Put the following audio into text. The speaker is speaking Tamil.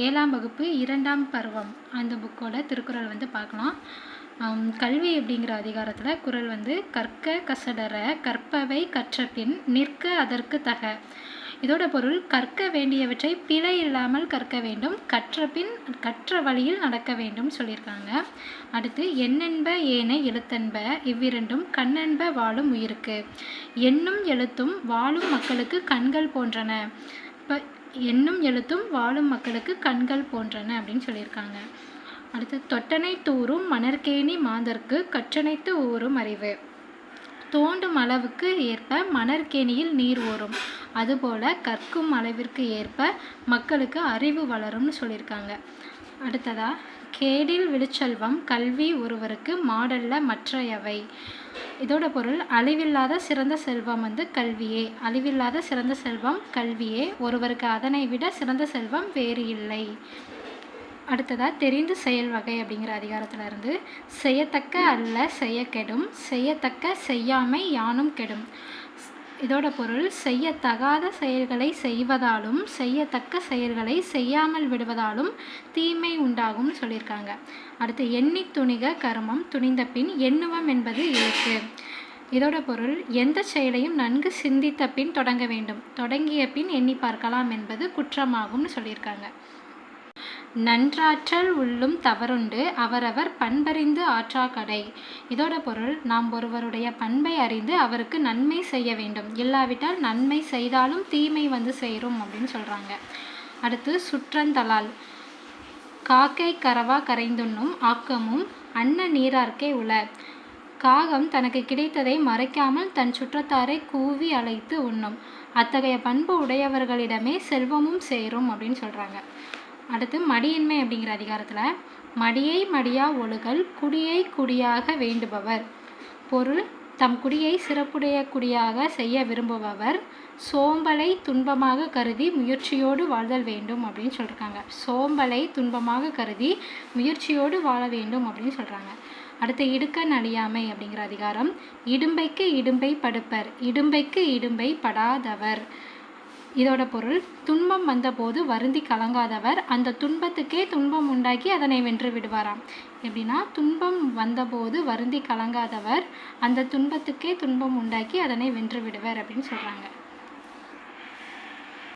7ஆம் வகுப்பு 2ஆம் பருவம் அந்த புக்கோட திருக்குறள் வந்து பார்க்கலாம். கல்வி அப்படிங்கிற அதிகாரத்தில் குறள் வந்து கற்க கசடற கற்பவை கற்றபின் நிற்க அதற்கு தக. இதோட பொருள் கற்க வேண்டியவற்றை பிழை இல்லாமல் கற்க வேண்டும், கற்றபின் கற்ற வழியில் நடக்க வேண்டும் சொல்லியிருக்காங்க. அடுத்து எண்ணென்ப ஏனை எழுத்தென்ப இவ்விரண்டும் கண்ணென்ப வாழும் உயிருக்கு. எண்ணும் எழுத்தும் வாழும் மக்களுக்கு கண்கள் போன்றன. இப்போ எண்ணும் எழுத்தும் வாழும் மக்களுக்கு கண்கள் போன்றன அப்படின்னு சொல்லியிருக்காங்க. அடுத்து தொட்டனை தூரும் மணற்கேணி மாந்தர்க்கு கற்றனைத்து ஊறும் அறிவு. தோண்டும் அளவுக்கு ஏற்ப மணற்கேணியில் நீர் ஓடும், அதுபோல் கற்கும் அளவிற்கு ஏற்ப மக்களுக்கு அறிவு வளரும்னு சொல்லியிருக்காங்க. அடுத்ததாக கேடில் விழுச்செல்வம் கல்வி ஒருவருக்கு மாடல்ல மற்றையவை. இதோட பொருள் அழிவில்லாத சிறந்த செல்வம் வந்து கல்வியே, அழிவில்லாத சிறந்த செல்வம் கல்வியே, ஒருவருக்கு அதனை விட சிறந்த செல்வம் வேறு இல்லை. அடுத்ததாக தெரிந்து செயல் வகை அப்படிங்கிற அதிகாரத்தில் இருந்து செய்யத்தக்க அல்ல செய்ய கெடும், செய்யத்தக்க செய்யாமை யானும் கெடும். இதோட பொருள் செய்யத்தகாத செயல்களை செய்வதாலும் செய்யத்தக்க செயல்களை செய்யாமல் விடுவதாலும் தீமை உண்டாகும்னு சொல்லியிருக்காங்க. அடுத்து எண்ணி துணிக கருமம் துணிந்த பின் எண்ணுவம் என்பது இழுக்கு. இதோட பொருள் எந்த செயலையும் நன்கு சிந்தித்த பின் தொடங்க வேண்டும், தொடங்கிய பின் எண்ணி பார்க்கலாம் என்பது குற்றமாகும்னு சொல்லியிருக்காங்க. நன்றாற்றல் உள்ளும் தவறுண்டு அவரவர் பண்பறிந்து ஆற்றா கடை. இதோட பொருள் நாம் ஒருவருடைய பண்பை அறிந்து அவருக்கு நன்மை செய்ய வேண்டும், இல்லாவிட்டால் நன்மை செய்தாலும் தீமை வந்து சேரும் அப்படின்னு சொல்கிறாங்க. அடுத்து சுற்றந்தலால் காக்கை கரவா கரைந்துண்ணும் ஆக்கமும் அன்ன நீரார்க்கே உள. காகம் தனக்கு கிடைத்ததை மறைக்காமல் தன் சுற்றத்தாரை கூவி அழைத்து உண்ணும், அத்தகைய பண்பு உடையவர்களிடமே செல்வமும் சேரும் அப்படின்னு சொல்கிறாங்க. அடுத்து மடியின்மை அப்படிங்கிற அதிகாரத்தில் மடியை மடியா ஒழுகல் குடியை குடியாக வேண்டுபவர். பொருள் தம் குடியை சிறப்புடைய குடியாக செய்ய விரும்புபவர் சோம்பலை துன்பமாக கருதி முயற்சியோடு வாழ்தல் வேண்டும் அப்படின்னு சொல்லியிருக்காங்க. சோம்பலை துன்பமாக கருதி முயற்சியோடு வாழ வேண்டும் அப்படின்னு சொல்கிறாங்க. அடுத்து இடுக்கண் அழியாமை அப்படிங்கிற அதிகாரம் இடும்பைக்கு இடும்பை படுப்பர் இடும்பைக்கு இடும்பை படாதவர். இதோட பொருள் துன்பம் வந்தபோது வருந்தி கலங்காதவர் அந்த துன்பத்துக்கே துன்பம் உண்டாக்கி அதனை வென்று விடுவாராம். எப்படின்னா துன்பம் வந்தபோது வருந்தி கலங்காதவர் அந்த துன்பத்துக்கே துன்பம் உண்டாக்கி அதனை வென்று விடுவர் அப்படின்னு சொல்கிறாங்க.